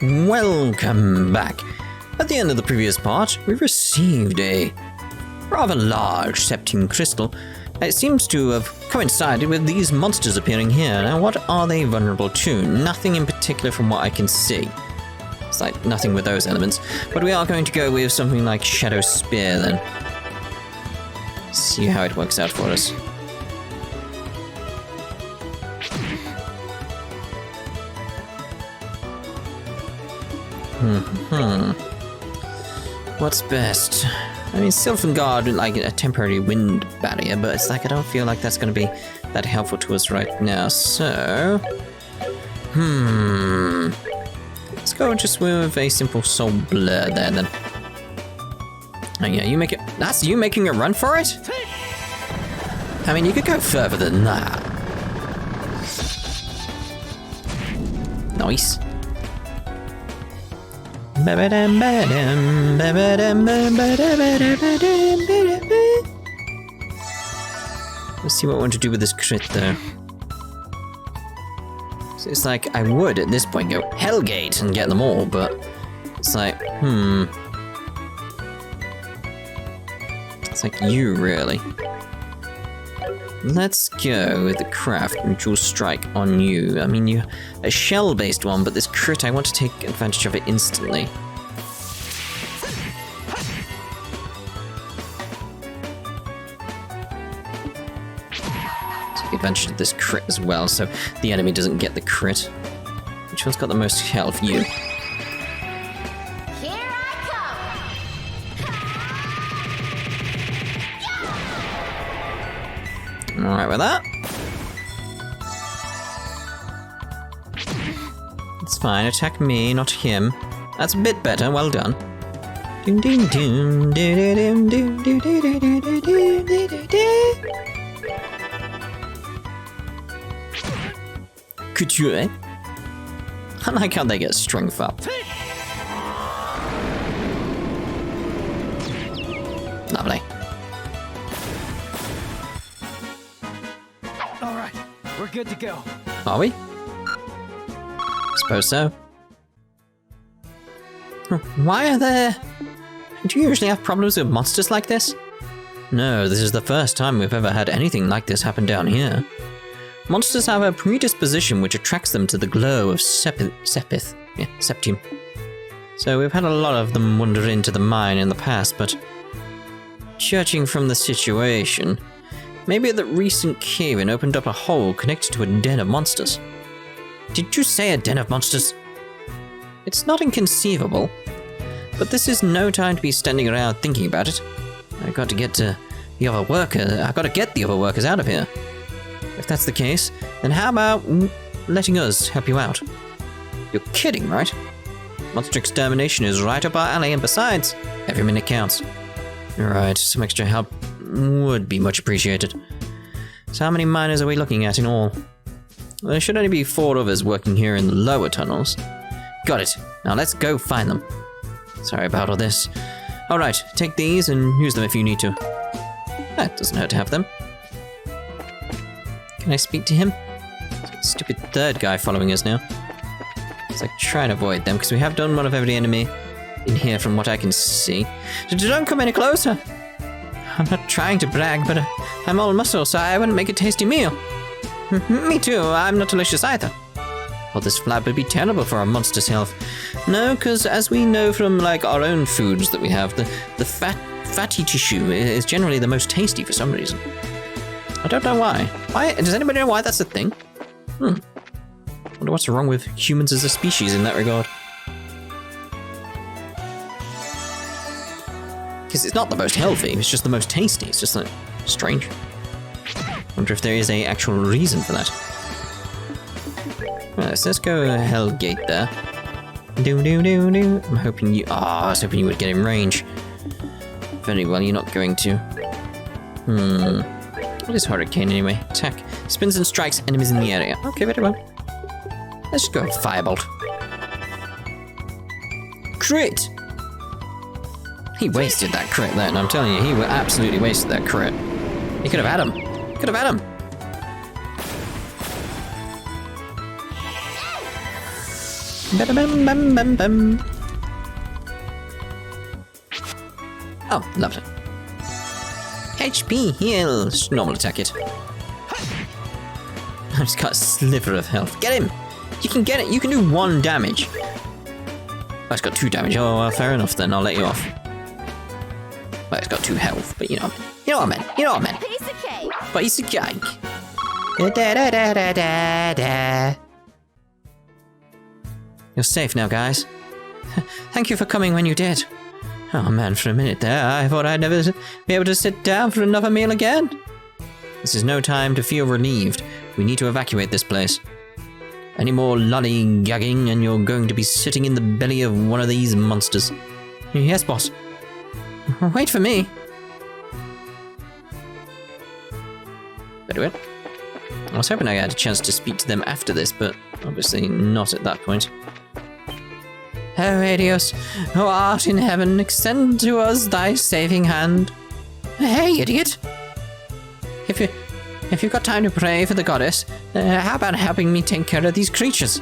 Welcome back. At the end of the previous part, we received a rather large septine crystal. It seems to have coincided with these monsters appearing here. Now, what are they vulnerable to? Nothing in particular from what I can see. It's like nothing with those elements. But we are going to go with something like Shadow Spear then. See how it works out for us. What's best? I mean, Sylvan Guard, like a temporary wind barrier, but it's like I don't feel like that's going to be that helpful to us right now. So, let's go just with a simple Soul Blur there then. Oh yeah, you make it. That's you making a run for it? I mean, you could go further than that. Nice. Let's see what I want to do with this crit though. So it's like I would at this point go Hellgate and get them all, but it's like, It's like you really. Let's go with the craft mutual strike on you. I mean, you a shell-based one, but this crit, I want to take advantage of it instantly. Take advantage of this crit as well, so the enemy doesn't get the crit. Which one's got the most health? You. Alright with that. It's fine, attack me, not him. That's a bit better, well done. Couture. I like how they get strength up. Lovely. We're good to go. Are we? Suppose so. Why are there... Do you usually have problems with monsters like this? No, this is the first time we've ever had anything like this happen down here. Monsters have a predisposition which attracts them to the glow of septime. So we've had a lot of them wander into the mine in the past, but... Judging from the situation... Maybe that recent cave-in opened up a hole connected to a den of monsters. Did you say a den of monsters? It's not inconceivable, but this is no time to be standing around thinking about it. I've got to get to the other workers. I've got to get the other workers out of here. If that's the case, then how about letting us help you out? You're kidding, right? Monster extermination is right up our alley, and besides, every minute counts. Alright, some extra help would be much appreciated. So how many miners are we looking at in all? Well, there should only be 4 others working here in the lower tunnels. Got it. Now let's go find them. Sorry about all this. Alright, take these and use them if you need to. That doesn't hurt to have them. Can I speak to him? Stupid third guy following us now. It's like try and avoid them because we have done one of every enemy in here from what I can see. Don't come any closer! I'm not trying to brag, but I'm all muscle, so I wouldn't make a tasty meal. Me too, I'm not delicious either. Well, this flab would be terrible for our monster's health. No, because as we know from like our own foods that we have, the fatty tissue is generally the most tasty for some reason. I don't know why. Why? Does anybody know why that's a thing? Wonder what's wrong with humans as a species in that regard. Because it's not the most healthy, it's just the most tasty. It's just like strange. Wonder if there is a actual reason for that. Right, so let's go Hellgate there. I'm hoping you... I was hoping you would get in range. Very well, you're not going to. What is Hurricane anyway? Attack. Spins and strikes enemies in the area. Okay, very well. Let's just go Firebolt. Crit! He wasted that crit then, I'm telling you, he absolutely wasted that crit. He could have had him. Could have had him. Ba-da-bum-bum-bum-bum. Oh, lovely. HP heals. Normal attack hit. I've just got a sliver of health. Get him! You can get it. You can do 1 damage. Oh, it's got 2 damage. Oh, well, fair enough then. I'll let you off. Well, it's got 2 health, but you know what I mean. You know what I mean. You know what I mean. Piece of cake. Piece of cake. Da-da-da-da-da-da. You're safe now, guys. Thank you for coming when you did. Oh man, for a minute there, I thought I'd never be able to sit down for another meal again. This is no time to feel relieved. We need to evacuate this place. Any more lollygagging and you're going to be sitting in the belly of one of these monsters. Yes, boss. Wait for me. Very well. I was hoping I had a chance to speak to them after this, but obviously not at that point. O Adios, who art in heaven, extend to us thy saving hand. Hey, idiot! If you've got time to pray for the goddess, how about helping me take care of these creatures?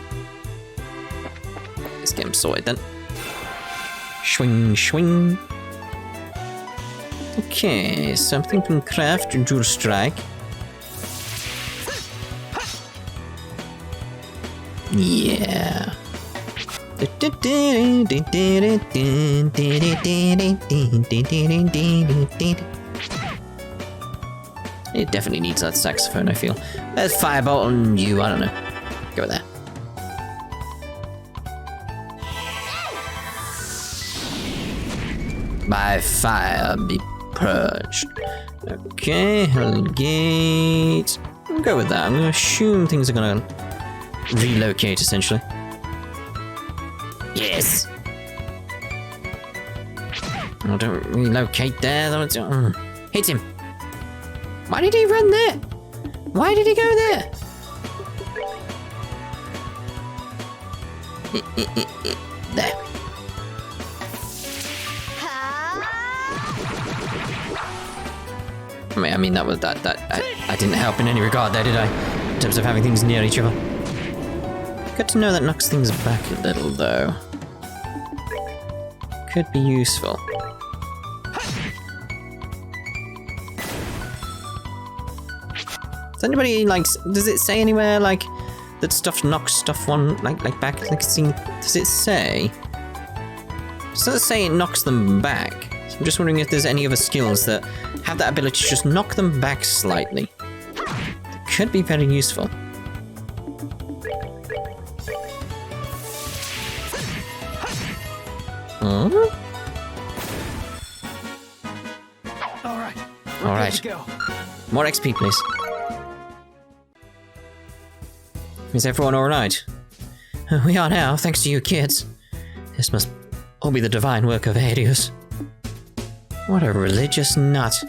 Let's get him sorted then. Swing, swing. Okay, something from craft to dual strike. Yeah. It definitely needs that saxophone, I feel. There's Firebolt on you, I don't know. Go there. By fire be purged. Okay, Hellgate. I'll go with that. I'm gonna assume things are gonna relocate, essentially. Yes! Oh, don't relocate there. Hit him! Why did he run there? Why did he go there? There. I mean that was that I didn't help in any regard there, did I? In terms of having things near each other. Good to know that knocks things back a little, though. Could be useful. Does anybody, like, does it say anywhere, like, that stuff knocks stuff like back? Like, does it say? It doesn't say it knocks them back. So I'm just wondering if there's any other skills that have that ability to just knock them back slightly. That could be very useful. Alright. More XP, please. Is everyone alright? We are now, thanks to you kids. This must all be the divine work of Hades. What a religious nut.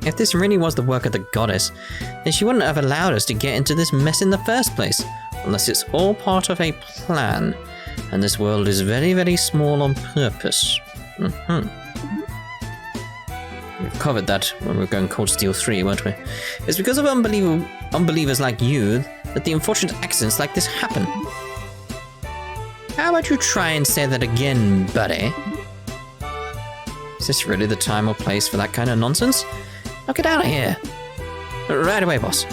If this really was the work of the goddess, then she wouldn't have allowed us to get into this mess in the first place, unless it's all part of a plan, and this world is very, very small on purpose. We've covered that when we were going Cold Steel 3, weren't we? It's because of unbelievers like you that the unfortunate accidents like this happen. How about you try and say that again, buddy? Is this really the time or place for that kind of nonsense? Now get out of here. Right away, boss.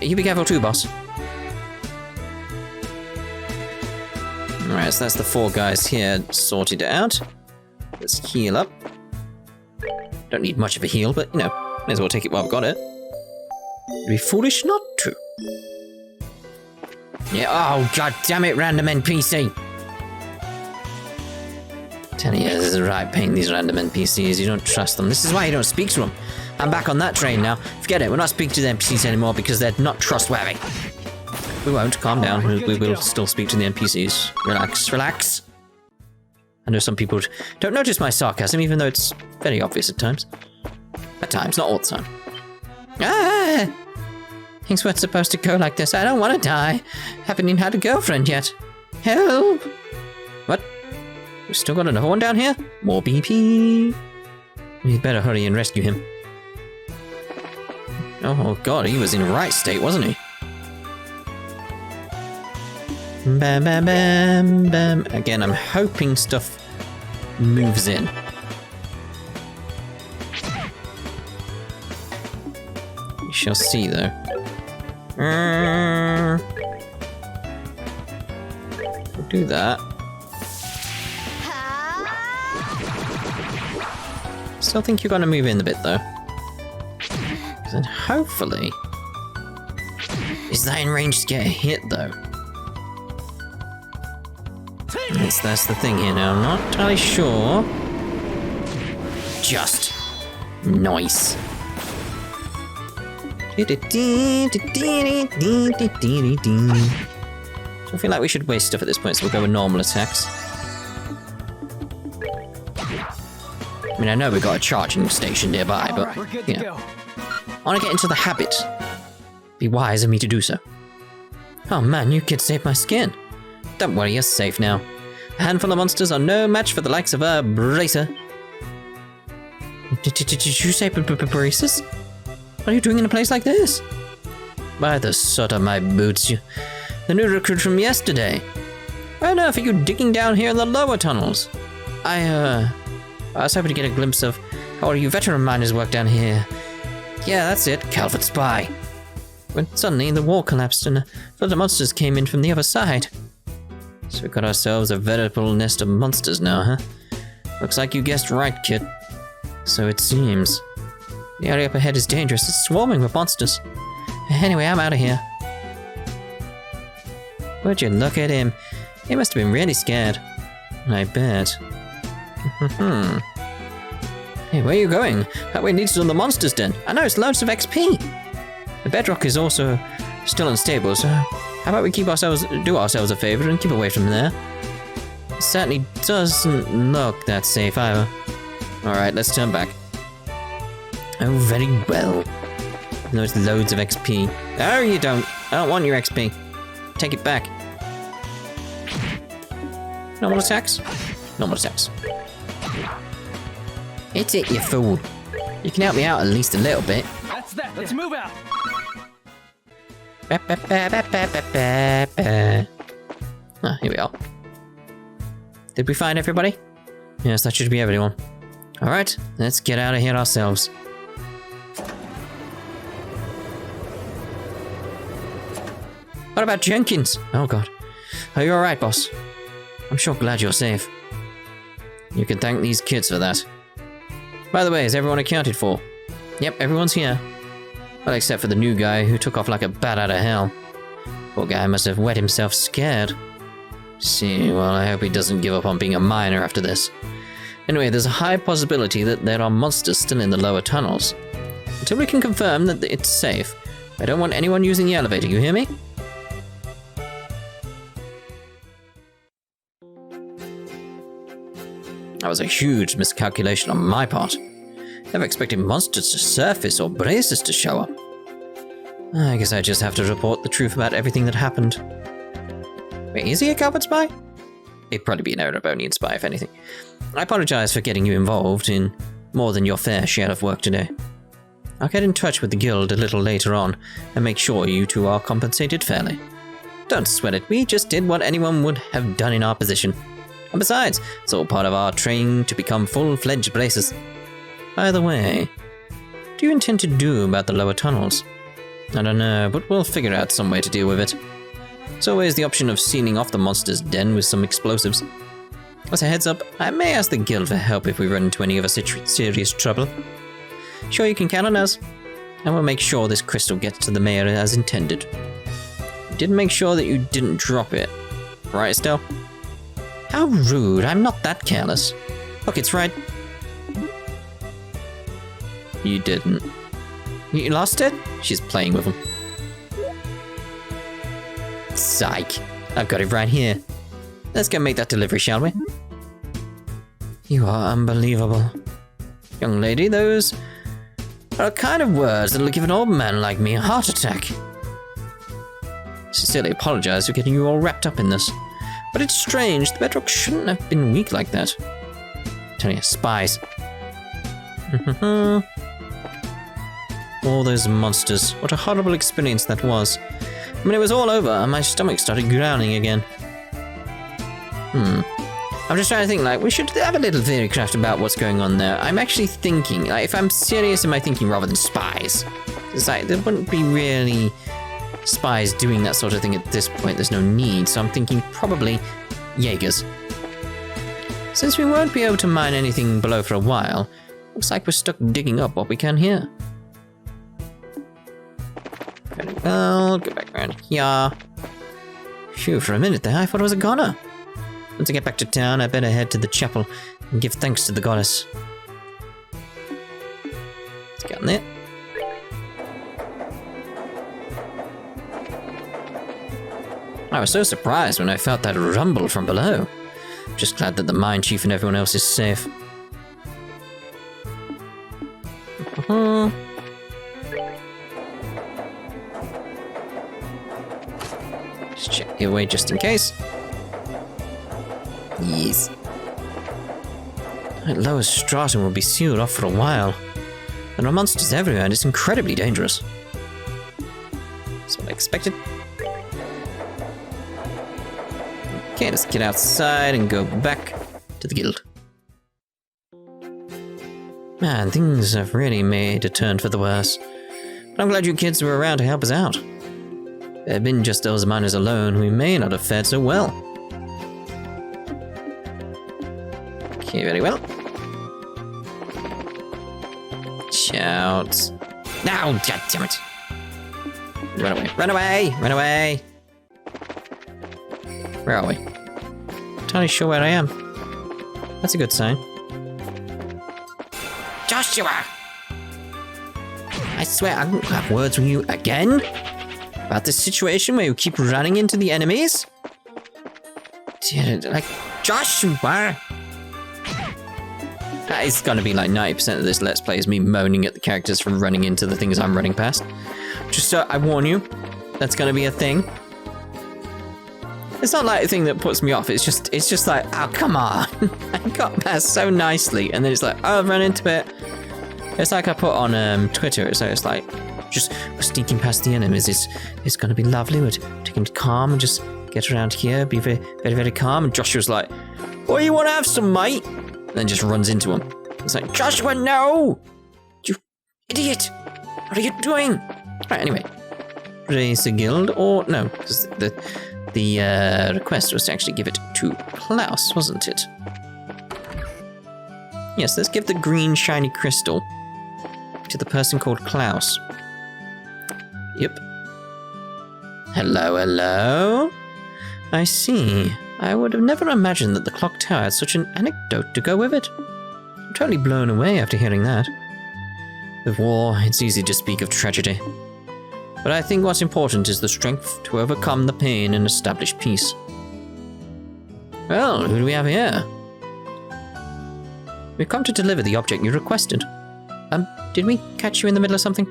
You be careful too, boss. Alright, so that's the 4 guys here sorted out. Let's heal up. Don't need much of a heal, but, you know, may as well take it while I've got it. It'd be foolish not to. Yeah, oh, god damn it, random NPC! Telling you, this is the right pain, these random NPCs. You don't trust them. This is why you don't speak to them. I'm back on that train now. Forget it, we're not speaking to the NPCs anymore because they're not trustworthy. We won't, calm down. We will still speak to the NPCs. Relax, relax. I know some people don't notice my sarcasm, even though it's very obvious at times. At times, not all the time. Ah! Things weren't supposed to go like this. I don't want to die. Haven't even had a girlfriend yet. Help! What? We've still got another one down here? More BP. We'd better hurry and rescue him. Oh god, he was in a right state, wasn't he? Bam, bam, bam, bam. Again, I'm hoping stuff moves in. We shall see, though. We'll do that. Still think you're going to move in a bit, though. Then hopefully... Is that in range to get a hit, though? Yes, that's the thing here now. I'm not entirely sure. Just. Nice. So I feel like we should waste stuff at this point, so we'll go with normal attacks. I mean, I know we've got a charging station nearby, but, you know, I want to get into the habit. Be wise of me to do so. Oh man, you kids saved my skin. Don't worry, you're safe now. A handful of monsters are no match for the likes of a bracer. Did you say braces? What are you doing in a place like this? By the sod of my boots, the new recruit from yesterday. Why on earth are you digging down here in the lower tunnels? I was hoping to get a glimpse of how all you veteran miners work down here. Yeah, that's it, Calvert Spy. When suddenly the wall collapsed and a flood of monsters came in from the other side. So we got ourselves a veritable nest of monsters now, huh? Looks like you guessed right, kid. So it seems. The area up ahead is dangerous. It's swarming with monsters. Anyway, I'm out of here. Would you look at him? He must have been really scared. I bet. Hey, where are you going? That way leads to the monsters' den. I know, it's loads of XP. The bedrock is also still unstable, so how about we do ourselves a favor and keep away from there? It certainly doesn't look that safe either. Alright, let's turn back. Oh, very well. There's loads of XP. Oh, you don't. I don't want your XP. Take it back. Normal attacks? Normal attacks. It's it, you fool. You can help me out at least a little bit. That's that. Let's move out. Ah, here we are. Did we find everybody? Yes, that should be everyone. Alright, let's get out of here ourselves. What about Jenkins? Oh god. Are you alright, boss? I'm sure glad you're safe. You can thank these kids for that. By the way, is everyone accounted for? Yep, everyone's here. Well, except for the new guy who took off like a bat out of hell. Poor guy must have wet himself scared. See, well, I hope he doesn't give up on being a miner after this. Anyway, there's a high possibility that there are monsters still in the lower tunnels. Until we can confirm that it's safe, I don't want anyone using the elevator, you hear me? That was a huge miscalculation on my part. Never expected monsters to surface or braces to show up. I guess I just have to report the truth about everything that happened. Wait, is he a Calvert Spy? He'd probably be an Erebonian spy, if anything. I apologize for getting you involved in more than your fair share of work today. I'll get in touch with the guild a little later on and make sure you two are compensated fairly. Don't sweat it, we just did what anyone would have done in our position. And besides, it's all part of our training to become full-fledged bracers. By the way, what do you intend to do about the lower tunnels? I don't know, but we'll figure out some way to deal with it. There's always the option of sealing off the monster's den with some explosives. As a heads up, I may ask the guild for help if we run into any other serious trouble. Sure, you can count on us, and we'll make sure this crystal gets to the mayor as intended. You did make sure that you didn't drop it, right, Estelle? How rude, I'm not that careless. Look, it's right. You didn't. You lost it? She's playing with him. Psych. I've got it right here. Let's go make that delivery, shall we? You are unbelievable. Young lady, those are the kind of words that'll give an old man like me a heart attack. Sincerely apologize for getting you all wrapped up in this. But it's strange, the bedrock shouldn't have been weak like that. I'm telling you, spies. All those monsters. What a horrible experience that was. When it was all over, my stomach started growling again. I'm just trying to think, like, we should have a little theorycraft about what's going on there. I'm actually thinking, like, if I'm serious in my thinking rather than spies. It's like, there wouldn't be really spies doing that sort of thing at this point. There's no need, so I'm thinking probably Jaegers. Since we won't be able to mine anything below for a while, looks like we're stuck digging up what we can here. Very well, go back around here. Phew, for a minute there, I thought it was a goner. Once I get back to town, I better head to the chapel and give thanks to the goddess. Let's get on there. I was so surprised when I felt that rumble from below. Just glad that the mine chief and everyone else is safe. Just check the way just in case. Yes. That lower stratum will be sealed off for a while. There are monsters everywhere and it's incredibly dangerous. That's what I expected. Okay, let's get outside and go back to the guild. Man, things have really made a turn for the worse. But I'm glad you kids were around to help us out. If it had been just those miners alone, we may not have fared so well. Okay, very well. Shout. No, god damn it. Run away, run away, run away. Where are we? I'm entirely sure where I am. That's a good sign. Joshua! I swear I won't have words with you again about this situation where you keep running into the enemies. Dude, like, Joshua! That is gonna be like 90% of this Let's Play is me moaning at the characters for running into the things I'm running past. Just so I warn you, that's gonna be a thing. It's not like a thing that puts me off, it's just like, oh, come on. I got past so nicely, and then it's like, oh, I've run into it. It's like I put on Twitter, so it's like, just, we're sneaking past the enemies, it's gonna be lovely, we're taking it calm and just get around here, be very, very, very calm, and Joshua's like, oh, you wanna have some, mate? And then just runs into him. It's like, Joshua, no! You idiot! What are you doing? Right, anyway. Raise a guild, or, no, because the request was to actually give it to Klaus, wasn't it? Yes, let's give the green shiny crystal to the person called Klaus. Yep. Hello, hello? I see. I would have never imagined that the clock tower had such an anecdote to go with it. I'm totally blown away after hearing that. With war, it's easy to speak of tragedy. But I think what's important is the strength to overcome the pain and establish peace. Well, who do we have here? We've come to deliver the object you requested. Did we catch you in the middle of something?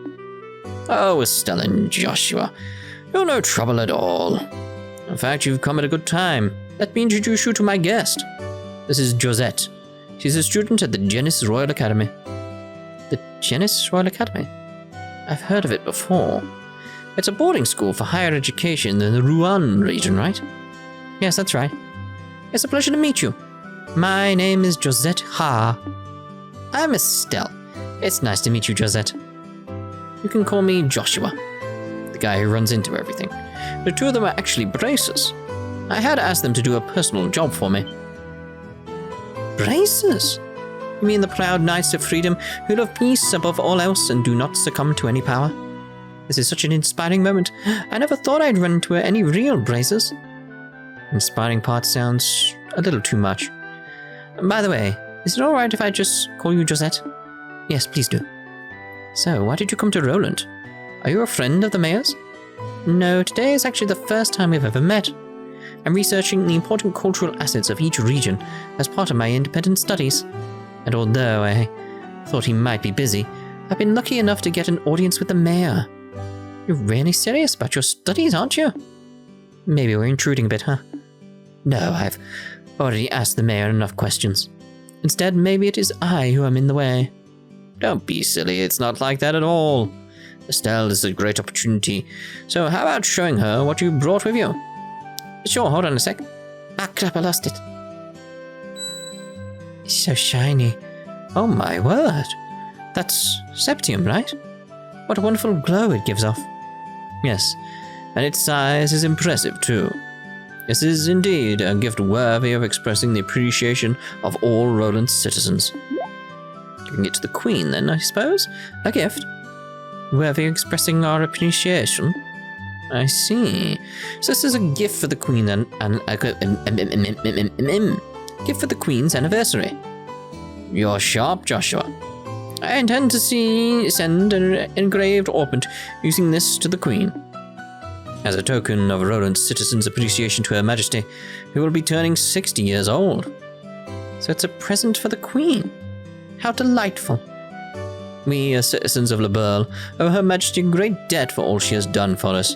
Oh, Estelle and Joshua. You're no trouble at all. In fact, you've come at a good time. Let me introduce you to my guest. This is Josette. She's a student at the Genis Royal Academy. The Genis Royal Academy? I've heard of it before. It's a boarding school for higher education in the Rouen region, right? Yes, that's right. It's a pleasure to meet you. My name is Josette Ha. I'm Estelle. It's nice to meet you, Josette. You can call me Joshua, the guy who runs into everything. The two of them are actually bracers. I had asked them to do a personal job for me. Bracers? You mean the proud knights of freedom who love peace above all else and do not succumb to any power? This is such an inspiring moment. I never thought I'd run into any real bracers. Inspiring part sounds a little too much. By the way, is it alright if I just call you Josette? Yes, please do. So, why did you come to Roland? Are you a friend of the mayor's? No, today is actually the first time we've ever met. I'm researching the important cultural assets of each region as part of my independent studies. And although I thought he might be busy, I've been lucky enough to get an audience with the mayor. You're really serious about your studies, aren't you? Maybe we're intruding a bit, huh? No, I've already asked the mayor enough questions. Instead, maybe it is I who am in the way. Don't be silly, it's not like that at all. Estelle, this is a great opportunity. So how about showing her what you brought with you? Sure, hold on a sec. Ah, crap, I lost it. It's so shiny. Oh my word. That's septium, right? What a wonderful glow it gives off. Yes, and its size is impressive too. This is indeed a gift worthy of expressing the appreciation of all Roland's citizens. Giving it to the Queen then, I suppose? A gift? Worthy of expressing our appreciation? I see. So this is a gift for the Queen and gift for the Queen's anniversary. You're sharp, Joshua. I intend to send an engraved ornament using this to the Queen. As a token of Roland's citizens' appreciation to Her Majesty, who will be turning 60 years old. So it's a present for the Queen. How delightful. We, as citizens of Laberle, owe Her Majesty a great debt for all she has done for us.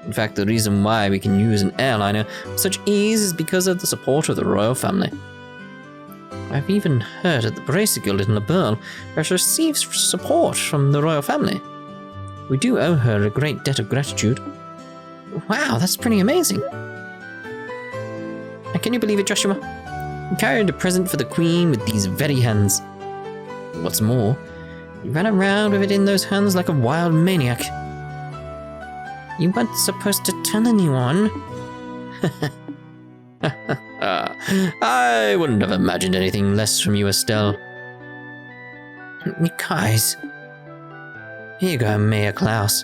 In fact, the reason why we can use an airliner with such ease is because of the support of the royal family. I've even heard at the Bracer Guild in Laberle has received support from the royal family. We do owe her a great debt of gratitude. Wow, that's pretty amazing. Now, can you believe it, Joshua? You carried a present for the Queen with these very hands. What's more, you ran around with it in those hands like a wild maniac. You weren't supposed to tell anyone. I wouldn't have imagined anything less from you, Estelle. You guys. Here you go, Mayor Klaus.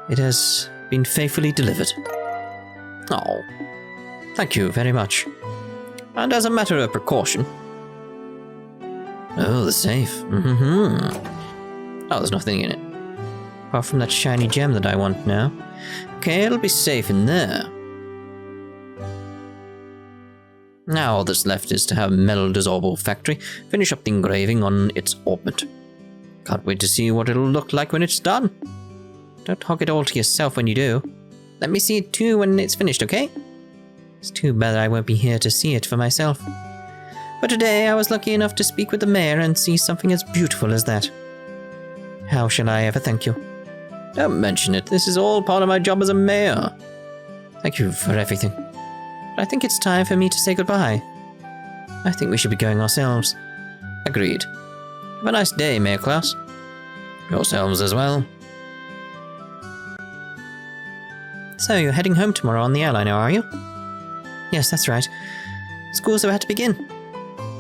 It has been faithfully delivered. Oh, thank you very much. And as a matter of precaution... Oh, the safe. Oh, there's nothing in it. Apart from that shiny gem that I want now. Okay, it'll be safe in there. Now all that's left is to have Metal Dissolvable Factory finish up the engraving on its ornament. Can't wait to see what it'll look like when it's done. Don't hog it all to yourself when you do. Let me see it too when it's finished, okay? It's too bad I won't be here to see it for myself. But today I was lucky enough to speak with the mayor and see something as beautiful as that. How shall I ever thank you? Don't mention it. This is all part of my job as a mayor. Thank you for everything. But I think it's time for me to say goodbye. I think we should be going ourselves. Agreed. Have a nice day, Mayor Klaus. Yourselves as well. So, you're heading home tomorrow on the airliner, are you? Yes, that's right. School's about to begin.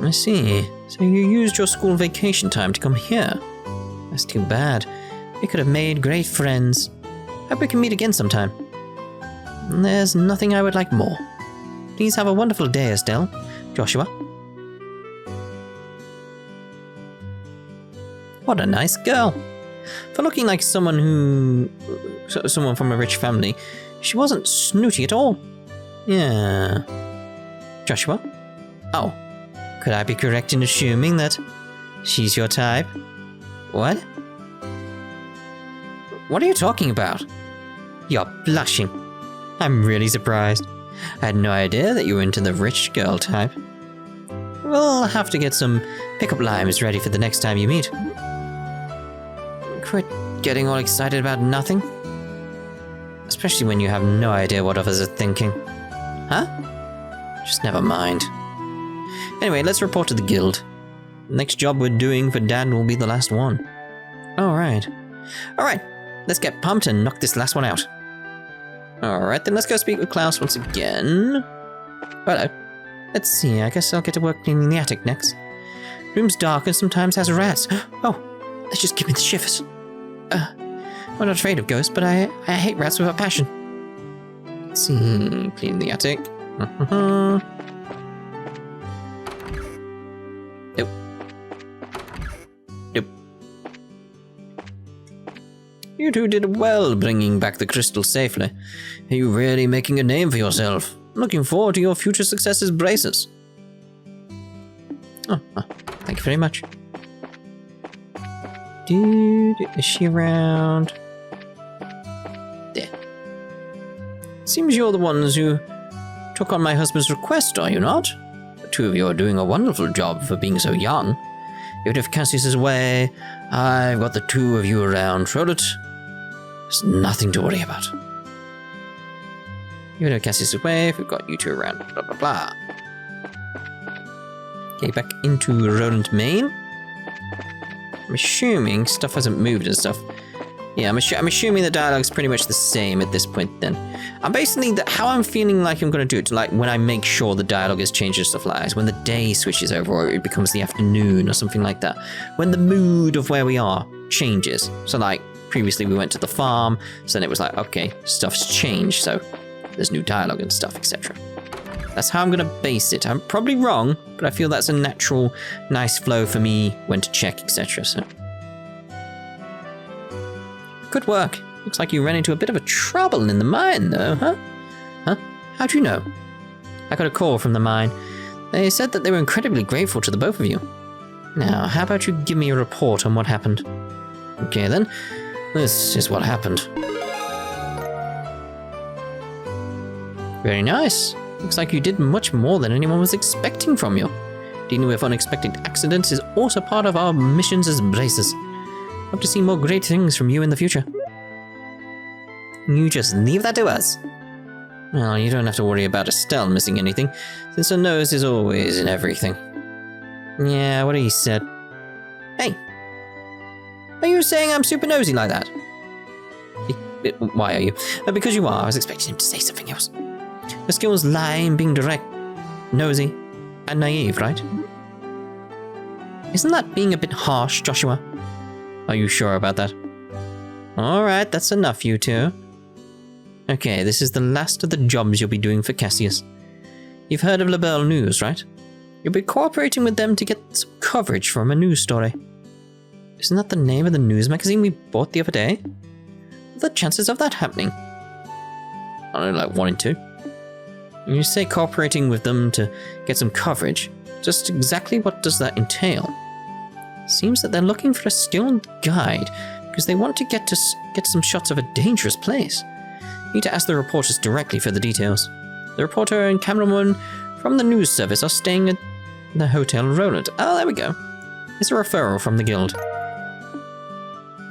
I see. So you used your school vacation time to come here. That's too bad. We could have made great friends. Hope we can meet again sometime. There's nothing I would like more. Please have a wonderful day, Estelle. Joshua. What a nice girl. For looking like someone from a rich family, she wasn't snooty at all. Yeah. Joshua? Oh. Could I be correct in assuming that she's your type? What? What are you talking about? You're blushing. I'm really surprised. I had no idea that you were into the rich girl type. We'll have to get some pickup lines ready for the next time you meet. Quit getting all excited about nothing. Especially when you have no idea what others are thinking. Huh? Just never mind. Anyway, let's report to the guild. The next job we're doing for Dad will be the last one. Alright, let's get pumped and knock this last one out. Alright, then let's go speak with Klaus once again. Hello. Let's see, I guess I'll get to work cleaning the attic next. Room's dark and sometimes has rats. Oh, that just give me the shivers. I'm not afraid of ghosts, but I hate rats with a passion. Let's see, clean the attic. Nope. You two did well bringing back the crystal safely. You're really making a name for yourself. Looking forward to your future success as bracers. Oh, thank you very much. Dude, is she around? There. Seems you're the ones who took on my husband's request, are you not? The two of you are doing a wonderful job for being so young. Even if Cassius is away, I've got the two of you around. Charlotte, There's nothing to worry about. Even though Cassius is away, we've got you two around, blah blah blah. Okay, back into Rodent Main. I'm assuming stuff hasn't moved and stuff. Yeah, I'm assuming the dialogue's pretty much the same at this point then. I'm basically, how I'm feeling like I'm going to do it, like when I make sure the dialogue has changed and stuff like that, is when the day switches over or it becomes the afternoon or something like that. When the mood of where we are changes. So like, previously we went to the farm, so then it was like, okay, stuff's changed, so there's new dialogue and stuff, etc. That's how I'm going to base it. I'm probably wrong, but I feel that's a natural, nice flow for me when to check, etc. So, good work. Looks like you ran into a bit of a trouble in the mine, though, huh? Huh? How'd you know? I got a call from the mine. They said that they were incredibly grateful to the both of you. Now, how about you give me a report on what happened? Okay, then. This is what happened. Very nice. Looks like you did much more than anyone was expecting from you. Dealing with unexpected accidents is also part of our missions as braces. Hope to see more great things from you in the future. You just leave that to us. Well, you don't have to worry about Estelle missing anything, since her nose is always in everything. Yeah, what he said. Hey! Are you saying I'm super nosy like that? Why are you? Because you are. I was expecting him to say something else. The skills lie in being direct, nosy, and naive, right? Isn't that being a bit harsh, Joshua? Are you sure about that? Alright, that's enough, you two. Okay, this is the last of the jobs you'll be doing for Cassius. You've heard of LaBelle News, right? You'll be cooperating with them to get some coverage from a news story. Isn't that the name of the news magazine we bought the other day? What are the chances of that happening? I don't know, like 1 in 2. When you say cooperating with them to get some coverage, just exactly what does that entail? Seems that they're looking for a skilled guide because they want to get some shots of a dangerous place. You need to ask the reporters directly for the details. The reporter and cameraman from the news service are staying at the Hotel Roland. Oh, there we go. It's a referral from the guild.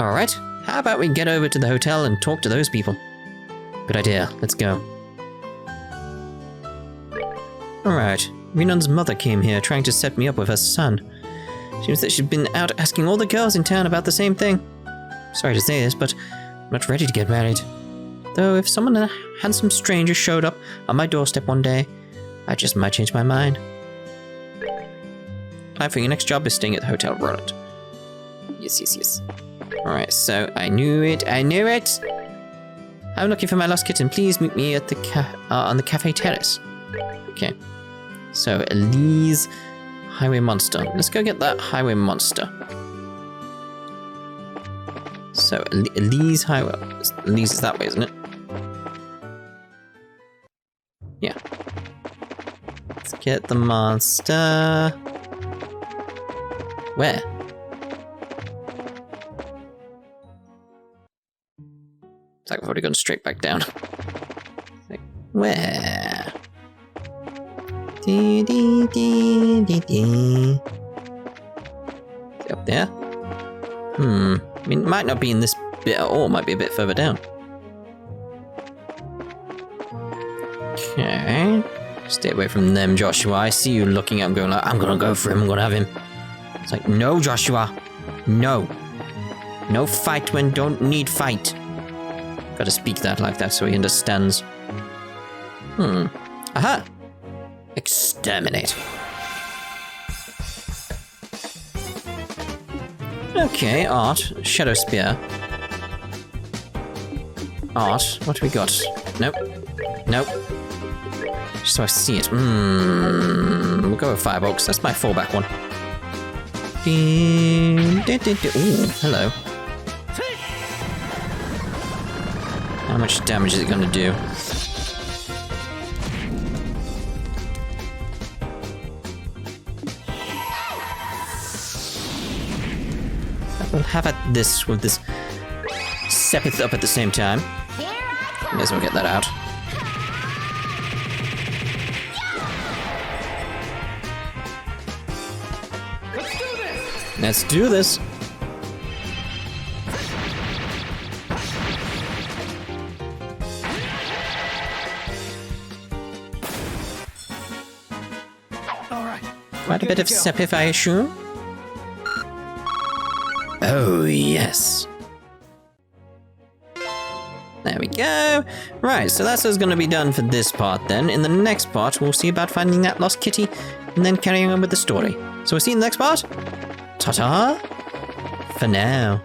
Alright, how about we get over to the hotel and talk to those people? Good idea, let's go. Alright, Renon's mother came here trying to set me up with her son. Seems that she's been out asking all the girls in town about the same thing. Sorry to say this, but I'm not ready to get married. Though if someone, a handsome stranger, showed up on my doorstep one day, I just might change my mind. Time for your next job is staying at the Hotel Roland. Yes. Alright, so I knew it. I'm looking for my lost kitten. Please meet me at the on the cafe terrace. Okay. So Elise, highway monster. Let's go get that highway monster. So Elise highway. Elise is that way, isn't it? Yeah. Let's get the monster. Where? It's like I've already gone straight back down. Like, where? Is it up there? I mean, it might not be in this bit at all. It might be a bit further down. Okay. Stay away from them, Joshua. I see you looking at him going like, I'm gonna go for him, I'm gonna have him. It's like, no, Joshua. No. No fight when don't need fight. Gotta speak that like that so he understands. Aha! Exterminate. Okay, art. Shadow spear. Art. What do we got? Nope. Just so I see it. We'll go with Firebox. That's my fallback one. Ooh, hello. How much damage is it going to do? We'll have at this with this Sepith up at the same time. May as well get that out. Let's do this. All right. Quite a bit of sepif, I assume? Oh, yes. There we go. Right, so that's what's going to be done for this part then. In the next part, we'll see about finding that lost kitty and then carrying on with the story. So we'll see you in the next part. Ta-ta! For now.